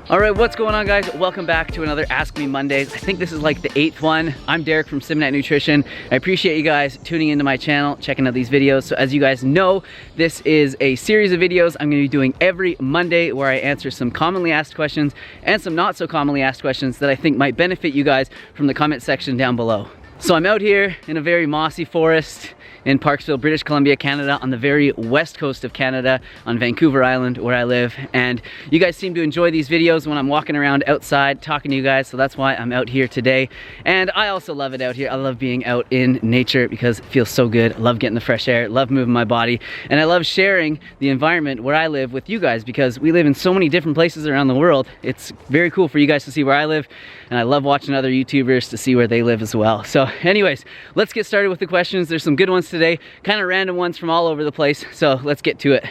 All right, what's going on, guys? Welcome back to another Ask Me Mondays. I think this is like the 8th one. I'm Derek from Simnett Nutrition. I appreciate you guys tuning into my channel, checking out these videos. So as you guys know, this is a series of videos I'm gonna be doing every Monday where I answer some commonly asked questions and some not so commonly asked questions that I think might benefit you guys from the comment section down below. So I'm out here in a very mossy forest in Parksville, British Columbia, Canada, on the very west coast of Canada, on Vancouver Island, where I live. And you guys seem to enjoy these videos when I'm walking around outside talking to you guys, so that's why I'm out here today. And I also love it out here. I love being out in nature because it feels so good. I love getting the fresh air, love moving my body, and I love sharing the environment where I live with you guys because we live in so many different places around the world. It's very cool for you guys to see where I live, and I love watching other YouTubers to see where they live as well. So anyways, let's get started with the questions. There's some good ones today, kind of random ones from all over the place, so let's get to it.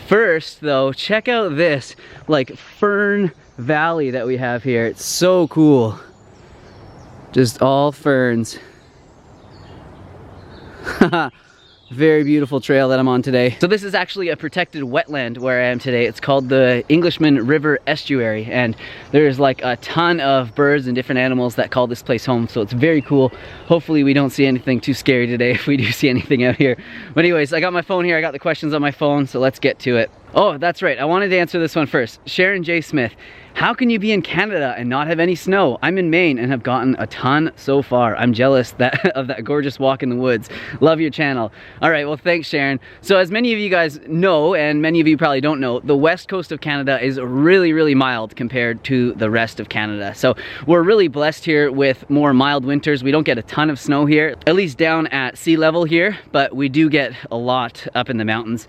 First though, check out this like fern valley that we have here. It's so cool, just all ferns. Very beautiful trail that I'm on today. So this is actually a protected wetland where I am today. It's called the Englishman River Estuary, and there's like a ton of birds and different animals that call this place home, so it's very cool. Hopefully we don't see anything too scary today if we do see anything out here. But anyways, I got my phone here, I got the questions on my phone, so let's get to it. Oh, that's right, I wanted to answer this one first. Sharon J. Smith. How can you be in Canada and not have any snow? I'm in Maine and have gotten a ton so far. I'm jealous of that gorgeous walk in the woods. Love your channel. All right, well, thanks, Sharon. So as many of you guys know, and many of you probably don't know, the west coast of Canada is really, really mild compared to the rest of Canada. So we're really blessed here with more mild winters. We don't get a ton of snow here, at least down at sea level here, but we do get a lot up in the mountains.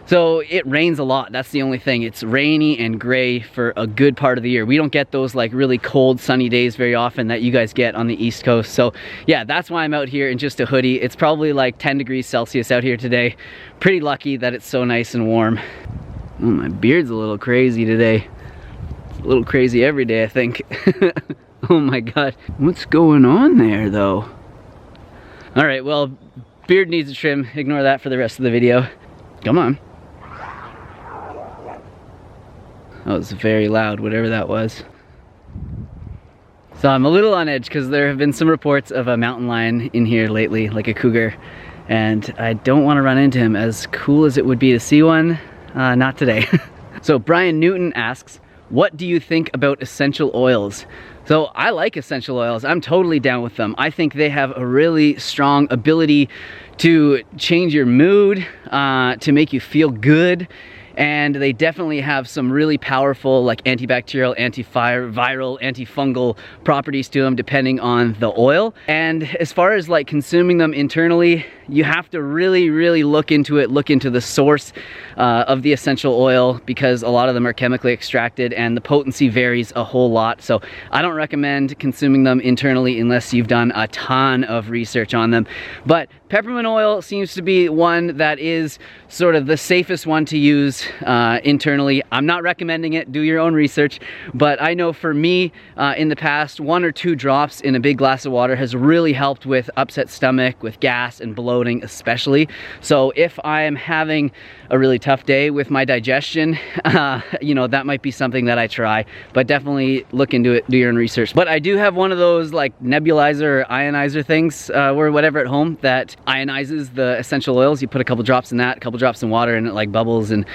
So it rains a lot, that's the only thing. It's rainy and gray for a good part of the year. We don't get those like really cold sunny days very often that you guys get on the East Coast. So yeah, that's why I'm out here in just a hoodie. It's probably like 10 degrees Celsius out here today. Pretty lucky that it's so nice and warm. Oh, my beard's a little crazy today. It's a little crazy every day, I think. Oh my God, what's going on there though? All right, well, beard needs a trim. Ignore that for the rest of the video. Come on. That was very loud, whatever that was. So I'm a little on edge because there have been some reports of a mountain lion in here lately, like a cougar, and I don't want to run into him. As cool as it would be to see one, not today. So Brian Newton asks, what do you think about essential oils? So I like essential oils. I'm totally down with them. I think they have a really strong ability to change your mood, to make you feel good. And they definitely have some really powerful like antibacterial, antiviral, antifungal properties to them depending on the oil. And as far as like consuming them internally, you have to really, really look into it, look into the source of the essential oil, because a lot of them are chemically extracted and the potency varies a whole lot. So I don't recommend consuming them internally unless you've done a ton of research on them. But peppermint oil seems to be one that is sort of the safest one to use internally. I'm not recommending it, do your own research, but I know for me in the past, 1 or 2 drops in a big glass of water has really helped with upset stomach, with gas and bloating especially. So if I am having a really tough day with my digestion, you know, that might be something that I try, but definitely look into it, do your own research. But I do have one of those like nebulizer or ionizer things or whatever at home that ionizes the essential oils. You put a couple drops in that, a couple drops in water, and it like bubbles and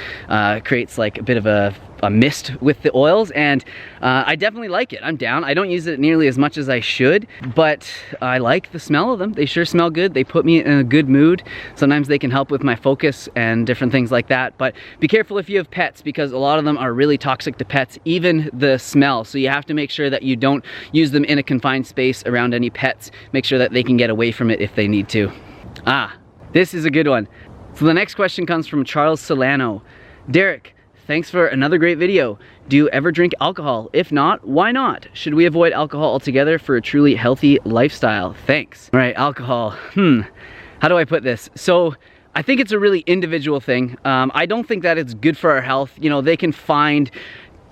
creates like a bit of a mist with the oils, and I definitely like it. I'm down. I don't use it nearly as much as I should, but I like the smell of them. They sure smell good. They put me in a good mood. Sometimes they can help with my focus and different things like that, but be careful if you have pets, because a lot of them are really toxic to pets, even the smell. So you have to make sure that you don't use them in a confined space around any pets. Make sure that they can get away from it if they need to. Ah, this is a good one. So the next question comes from Charles Solano. Derek, thanks for another great video. Do you ever drink alcohol? If not, why not? Should we avoid alcohol altogether for a truly healthy lifestyle? Thanks. All right, alcohol. How do I put this? So I think it's a really individual thing. I don't think that it's good for our health. You know, they can find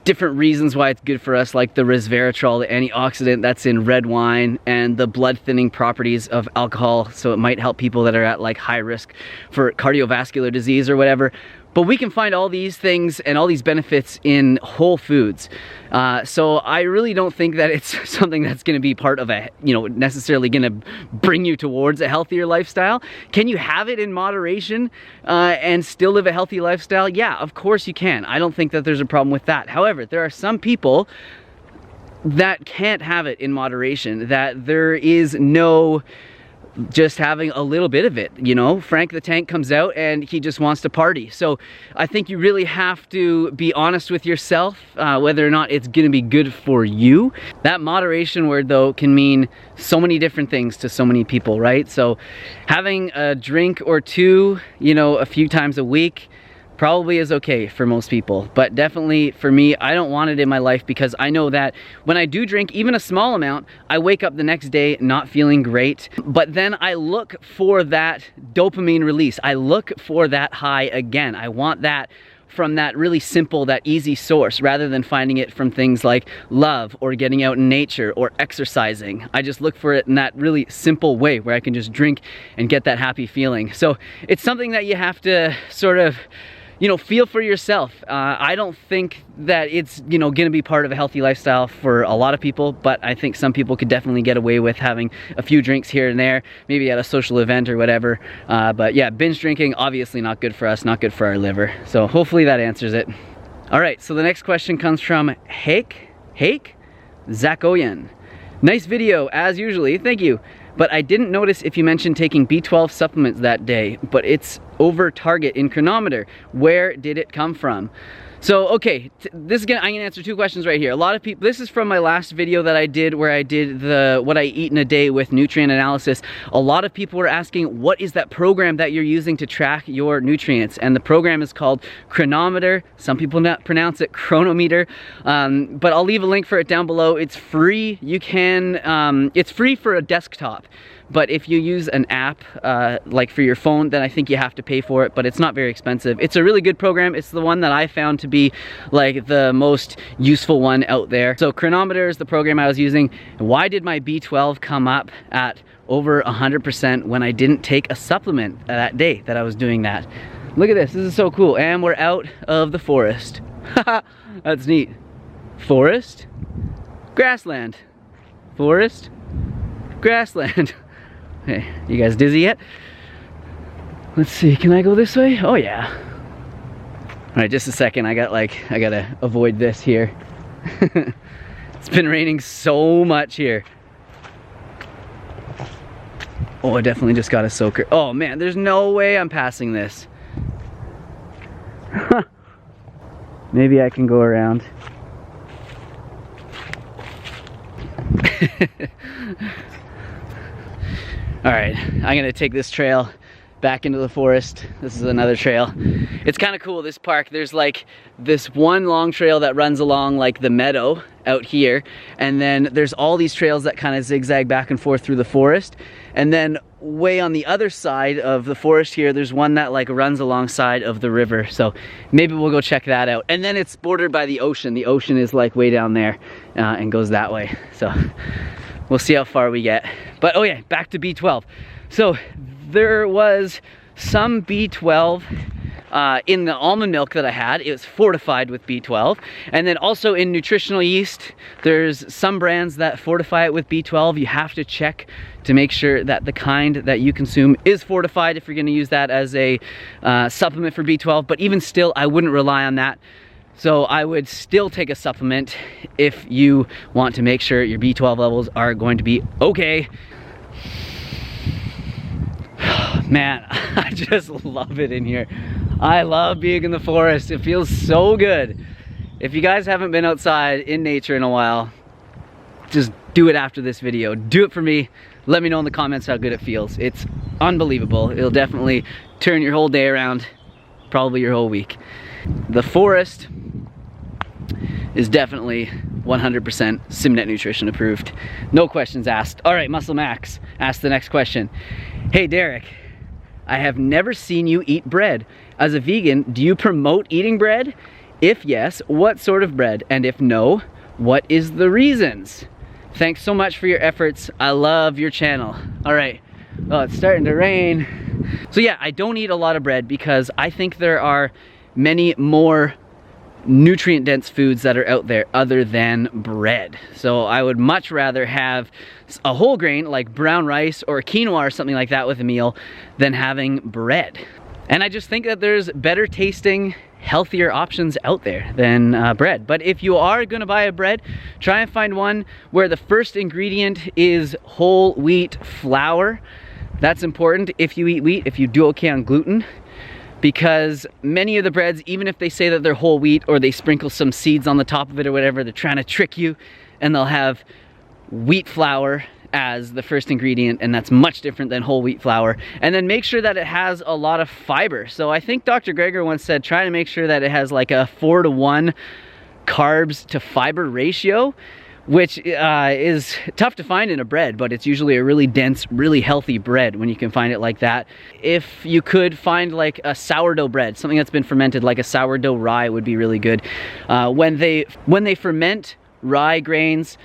different reasons why it's good for us, like the resveratrol, the antioxidant that's in red wine, and the blood thinning properties of alcohol. So it might help people that are at like high risk for cardiovascular disease or whatever. But we can find all these things and all these benefits in whole foods. So I really don't think that it's something that's gonna be part of a, you know, necessarily gonna bring you towards a healthier lifestyle. Can you have it in moderation and still live a healthy lifestyle? Yeah, of course you can. I don't think that there's a problem with that. However, there are some people that can't have it in moderation, that there is no just having a little bit of it, you know. Frank the Tank comes out and he just wants to party. So I think you really have to be honest with yourself whether or not it's gonna be good for you. That moderation word though can mean so many different things to so many people, right? So having a drink or two, you know, a few times a week probably is okay for most people, but definitely for me, I don't want it in my life, because I know that when I do drink even a small amount, I wake up the next day not feeling great, but then I look for that dopamine release. I look for that high again. I want that from that really simple, that easy source, rather than finding it from things like love or getting out in nature or exercising. I just look for it in that really simple way where I can just drink and get that happy feeling. So it's something that you have to sort of, you know, feel for yourself. I don't think that it's, you know, gonna be part of a healthy lifestyle for a lot of people, but I think some people could definitely get away with having a few drinks here and there, maybe at a social event or whatever. But yeah, binge drinking, obviously not good for us, not good for our liver. So hopefully that answers it. All right, so the next question comes from Hake Zakoyan. Nice video, as usually, thank you. But I didn't notice if you mentioned taking B12 supplements that day, but it's over target in chronometer. Where did it come from? So, okay, I'm gonna answer two questions right here. A lot of people, this is from my last video that I did where I did the what I eat in a day with nutrient analysis. A lot of people were asking, what is that program that you're using to track your nutrients? And the program is called Chronometer. Some people pronounce it chronometer, but I'll leave a link for it down below. It's free. You can, it's free for a desktop. But if you use an app, like for your phone, then I think you have to pay for it, but it's not very expensive. It's a really good program. It's the one that I found to be like the most useful one out there. So Chronometer is the program I was using. Why did my B12 come up at over 100% when I didn't take a supplement that day that I was doing that? Look at this, this is so cool. And we're out of the forest. That's neat. Forest, grassland. Forest, grassland. Hey, you guys dizzy yet? Let's see, can I go this way? Oh yeah. All right, just a second, I gotta avoid this here. It's been raining so much here. Oh, I definitely just got a soaker. Oh man, there's no way I'm passing this. Maybe I can go around. All right, I'm gonna take this trail back into the forest. This is another trail. It's kind of cool, this park. There's like this one long trail that runs along like the meadow out here, and then there's all these trails that kind of zigzag back and forth through the forest. And then way on the other side of the forest here, there's one that like runs alongside of the river. So maybe we'll go check that out. And then it's bordered by the ocean. The ocean is like way down there and goes that way. So we'll see how far we get. But oh yeah, back to B12. So there was some B12 in the almond milk that I had. It was fortified with B12. And then also in nutritional yeast, there's some brands that fortify it with B12. You have to check to make sure that the kind that you consume is fortified if you're gonna use that as a supplement for B12. But even still, I wouldn't rely on that. So I would still take a supplement if you want to make sure your B12 levels are going to be okay. Man, I just love it in here. I love being in the forest. It feels so good. If you guys haven't been outside in nature in a while, just do it after this video. Do it for me. Let me know in the comments how good it feels. It's unbelievable. It'll definitely turn your whole day around, probably your whole week. The forest is definitely 100% Simnett Nutrition approved. No questions asked. All right, Muscle Max, ask the next question. Hey Derek, I have never seen you eat bread. As a vegan, do you promote eating bread? If yes, what sort of bread? And if no, what is the reasons? Thanks so much for your efforts. I love your channel. All right, oh, it's starting to rain. So yeah, I don't eat a lot of bread because I think there are many more nutrient dense foods that are out there other than bread. So I would much rather have a whole grain like brown rice or quinoa or something like that with a meal than having bread. And I just think that there's better tasting, healthier options out there than bread. But if you are gonna buy a bread, try and find one where the first ingredient is whole wheat flour. That's important if you eat wheat, if you do okay on gluten, because many of the breads, even if they say that they're whole wheat or they sprinkle some seeds on the top of it or whatever, they're trying to trick you, and they'll have wheat flour as the first ingredient, and that's much different than whole wheat flour. And then make sure that it has a lot of fiber. So I think Dr. Greger once said, try to make sure that it has like a 4-to-1 carbs to fiber ratio, which is tough to find in a bread, but it's usually a really dense, really healthy bread when you can find it like that. If you could find like a sourdough bread, something that's been fermented, like a sourdough rye would be really good. When they ferment rye grains,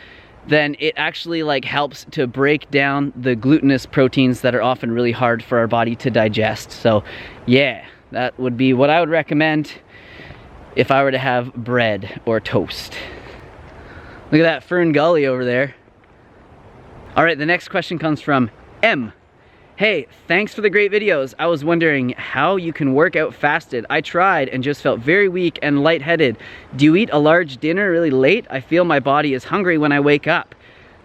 then it actually like helps to break down the glutinous proteins that are often really hard for our body to digest. So yeah, that would be what I would recommend if I were to have bread or toast. Look at that Fern Gully over there. All right, the next question comes from M. Hey, thanks for the great videos. I was wondering how you can work out fasted. I tried and just felt very weak and lightheaded. Do you eat a large dinner really late? I feel my body is hungry when I wake up,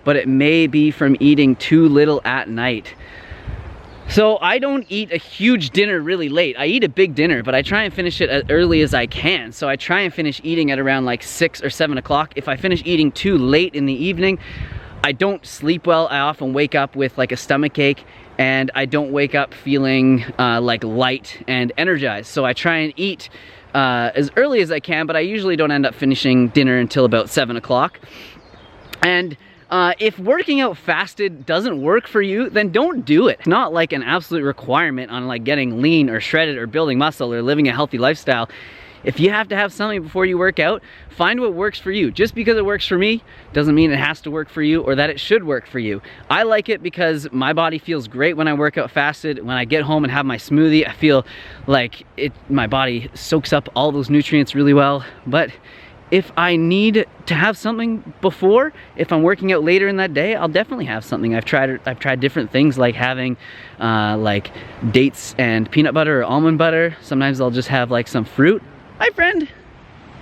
but it may be from eating too little at night. So I don't eat a huge dinner really late. I eat a big dinner, but I try and finish it as early as I can. So I try and finish eating at around like 6 or 7 o'clock. If I finish eating too late in the evening, I don't sleep well. I often wake up with like a stomach ache, and I don't wake up feeling like light and energized. So I try and eat as early as I can, but I usually don't end up finishing dinner until about 7 o'clock. And if working out fasted doesn't work for you, then don't do it. It's not like an absolute requirement on like getting lean or shredded or building muscle or living a healthy lifestyle. If you have to have something before you work out, find what works for you. Just because it works for me doesn't mean it has to work for you or that it should work for you. I like it because my body feels great when I work out fasted. When I get home and have my smoothie, I feel like my body soaks up all those nutrients really well. But if I need to have something before, if I'm working out later in that day, I'll definitely have something. I've tried different things like having like dates and peanut butter or almond butter. Sometimes I'll just have like some fruit. Hi, friend.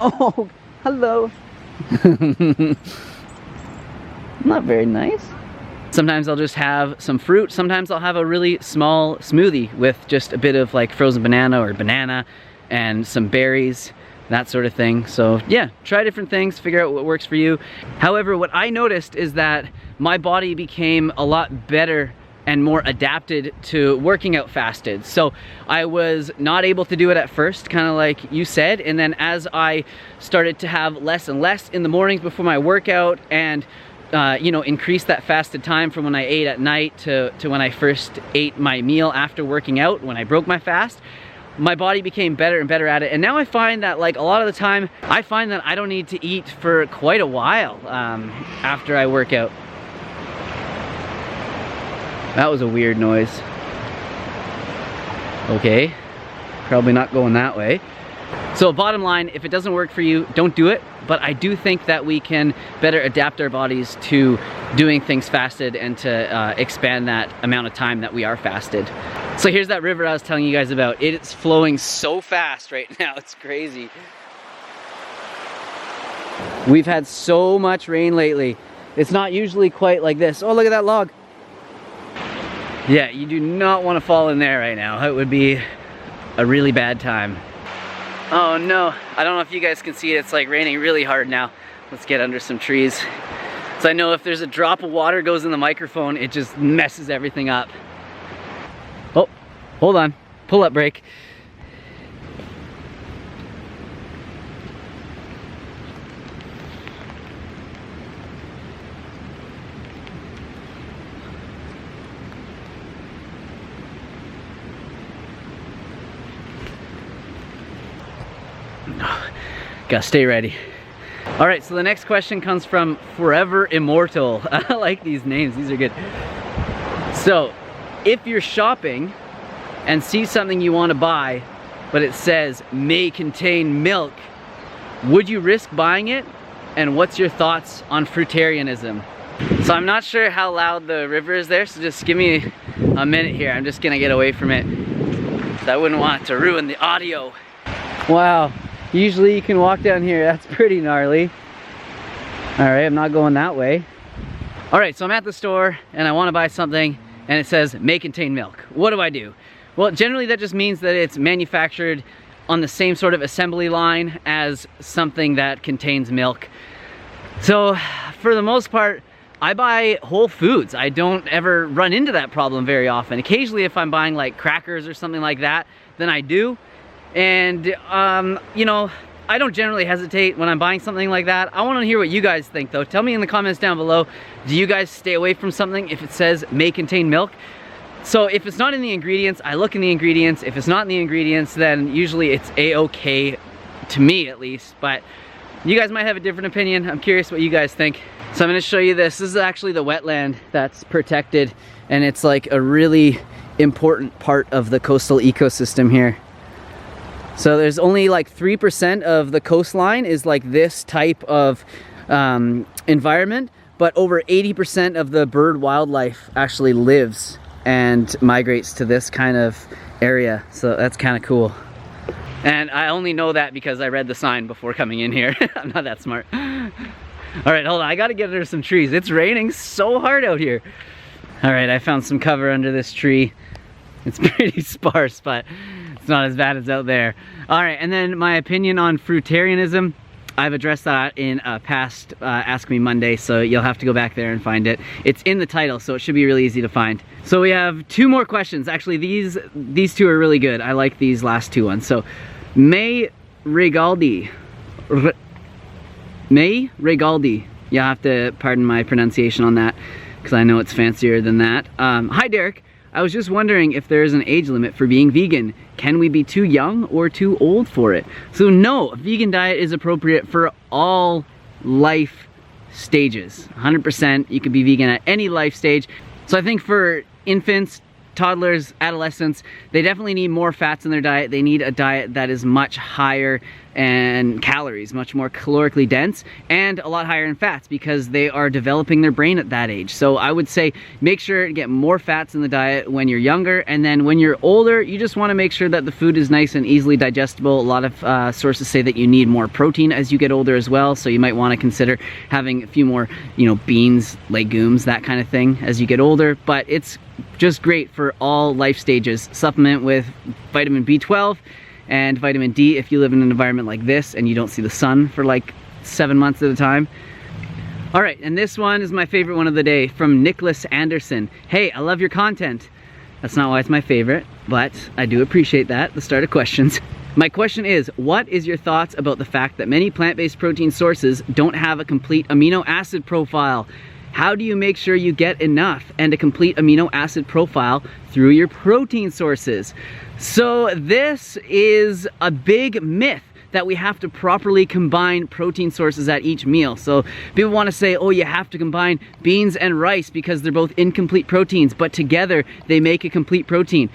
Oh, hello. Not very nice. Sometimes I'll just have some fruit. Sometimes I'll have a really small smoothie with just a bit of like frozen banana or banana and some berries, that sort of thing. So yeah, try different things, figure out what works for you. However, what I noticed is that my body became a lot better and more adapted to working out fasted. So I was not able to do it at first, kind of like you said, and then as I started to have less and less in the mornings before my workout and you know, increase that fasted time from when I ate at night to when I first ate my meal after working out, when I broke my fast, my body became better and better at it. And now I find that like a lot of the time, I find that I don't need to eat for quite a while after I work out. That was a weird noise. Okay, probably not going that way. So bottom line, if it doesn't work for you, don't do it. But I do think that we can better adapt our bodies to doing things fasted and to expand that amount of time that we are fasted. So here's that river I was telling you guys about. It's flowing so fast right now, it's crazy. We've had so much rain lately. It's not usually quite like this. Oh, look at that log. Yeah, you do not want to fall in there right now. It would be a really bad time. Oh no, I don't know if you guys can see it. It's like raining really hard now. Let's get under some trees. So I know if there's a drop of water goes in the microphone, it just messes everything up. Oh, hold on. Pull up brake. Gotta stay ready. All right, so the next question comes from Forever Immortal. I like these names, these are good. So, if you're shopping and see something you want to buy, but it says may contain milk. Would you risk buying it? And what's your thoughts on fruitarianism? So I'm not sure how loud the river is there, so just give me a minute here. I'm just gonna get away from it, so I wouldn't want it to ruin the audio. Wow, usually you can walk down here. That's pretty gnarly. All right, I'm not going that way. All right, so I'm at the store and I wanna buy something and it says may contain milk. What do I do? Well, generally that just means that it's manufactured on the same sort of assembly line as something that contains milk. So for the most part, I buy whole foods. I don't ever run into that problem very often. Occasionally if I'm buying like crackers or something like that, then I do. And you know, I don't generally hesitate when I'm buying something like that. I want to hear what you guys think though. Tell me in the comments down below, do you guys stay away from something if it says may contain milk? So if it's not in the ingredients, I look in the ingredients. If it's not in the ingredients, then usually it's a-okay, to me at least. But you guys might have a different opinion. I'm curious what you guys think. So I'm gonna show you this. This is actually the wetland that's protected, and it's like a really important part of the coastal ecosystem here. So there's only like 3% of the coastline is like this type of environment, but over 80% of the bird wildlife actually lives and migrates to this kind of area. So that's kind of cool. And I only know that because I read the sign before coming in here. I'm not that smart. All right, hold on, I gotta get under some trees. It's raining so hard out here. All right, I found some cover under this tree. It's pretty sparse, but it's not as bad as out there. All right, and then my opinion on fruitarianism. I've addressed that in a past Ask Me Monday, so you'll have to go back there and find it. It's in the title, so it should be really easy to find. So we have 2 more questions. Actually, these 2 are really good. I like these last 2 ones. So, May Regaldi. You'll have to pardon my pronunciation on that, because I know it's fancier than that. Hi Derek, I was just wondering if there is an age limit for being vegan. Can we be too young or too old for it? So no, a vegan diet is appropriate for all life stages. 100%, you can be vegan at any life stage. So I think for infants, toddlers, adolescents, they definitely need more fats in their diet. They need a diet that is much higher in calories, much more calorically dense, and a lot higher in fats because they are developing their brain at that age. So I would say make sure to get more fats in the diet when you're younger, and then when you're older, you just want to make sure that the food is nice and easily digestible. A lot of sources say that you need more protein as you get older as well, so you might want to consider having a few more, you know, beans, legumes, that kind of thing as you get older. But it's just great for all life stages. Supplement with vitamin B12 and vitamin D if you live in an environment like this and you don't see the sun for like 7 months at a time. All right, and this one is my favorite one of the day from Nicholas Anderson. Hey, I love your content. That's not why it's my favorite, but I do appreciate that, the start of questions. My question is, what is your thoughts about the fact that many plant-based protein sources don't have a complete amino acid profile? How do you make sure you get enough and a complete amino acid profile through your protein sources? So this is a big myth that we have to properly combine protein sources at each meal. So people want to say, oh, you have to combine beans and rice because they're both incomplete proteins, but together they make a complete protein.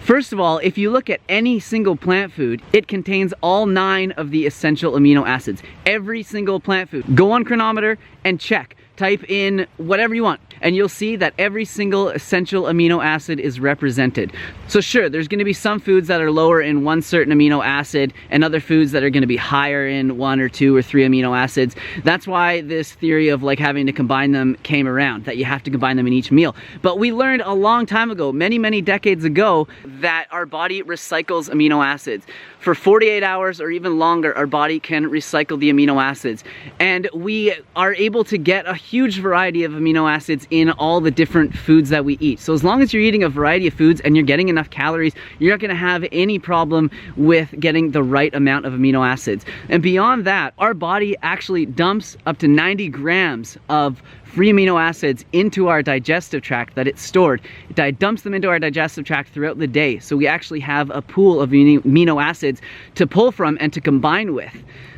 First of all, if you look at any single plant food, it contains all 9 of the essential amino acids. Every single plant food. Go on Chronometer and check. Type in whatever you want, and you'll see that every single essential amino acid is represented. So sure, there's going to be some foods that are lower in one certain amino acid and other foods that are going to be higher in 1 or 2 or 3 amino acids. That's why this theory of like having to combine them came around, that you have to combine them in each meal. But we learned a long time ago, many decades ago, that our body recycles amino acids. For 48 hours or even longer, our body can recycle the amino acids. And we are able to get a huge variety of amino acids in all the different foods that we eat. So as long as you're eating a variety of foods and you're getting enough calories, you're not gonna have any problem with getting the right amount of amino acids. And beyond that, our body actually dumps up to 90 grams of free amino acids into our digestive tract that it's stored. It dumps them into our digestive tract throughout the day. So we actually have a pool of amino acids to pull from and to combine with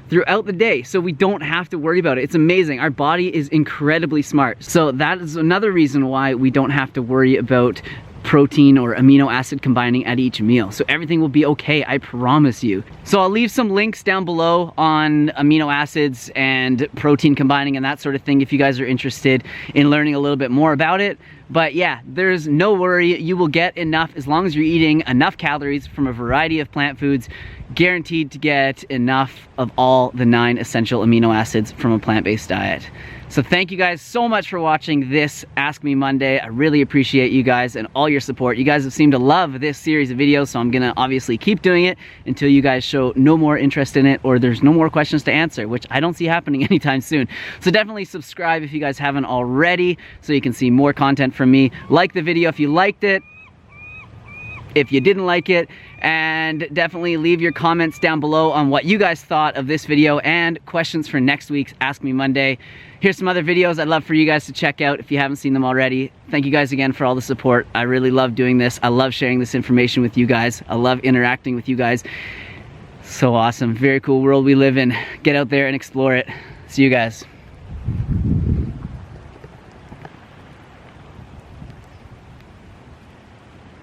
throughout the day, so we don't have to worry about it. It's amazing. Our body is incredibly smart. So that is another reason why we don't have to worry about protein or amino acid combining at each meal. So everything will be okay, I promise you. So I'll leave some links down below on amino acids and protein combining and that sort of thing if you guys are interested in learning a little bit more about it. But yeah, there's no worry, you will get enough as long as you're eating enough calories from a variety of plant foods, guaranteed to get enough of all the 9 essential amino acids from a plant-based diet. So thank you guys so much for watching this Ask Me Monday. I really appreciate you guys and all your support. You guys have seemed to love this series of videos, so I'm gonna obviously keep doing it until you guys show no more interest in it or there's no more questions to answer, which I don't see happening anytime soon. So definitely subscribe if you guys haven't already so you can see more content from me. Like the video if you liked it, if you didn't like it, and definitely leave your comments down below on what you guys thought of this video and questions for next week's Ask Me Monday. Here's some other videos I'd love for you guys to check out if you haven't seen them already. Thank you guys again for all the support. I really love doing this. I love sharing this information with you guys. I love interacting with you guys. So awesome. Very cool world we live in. Get out there and explore it. See you guys.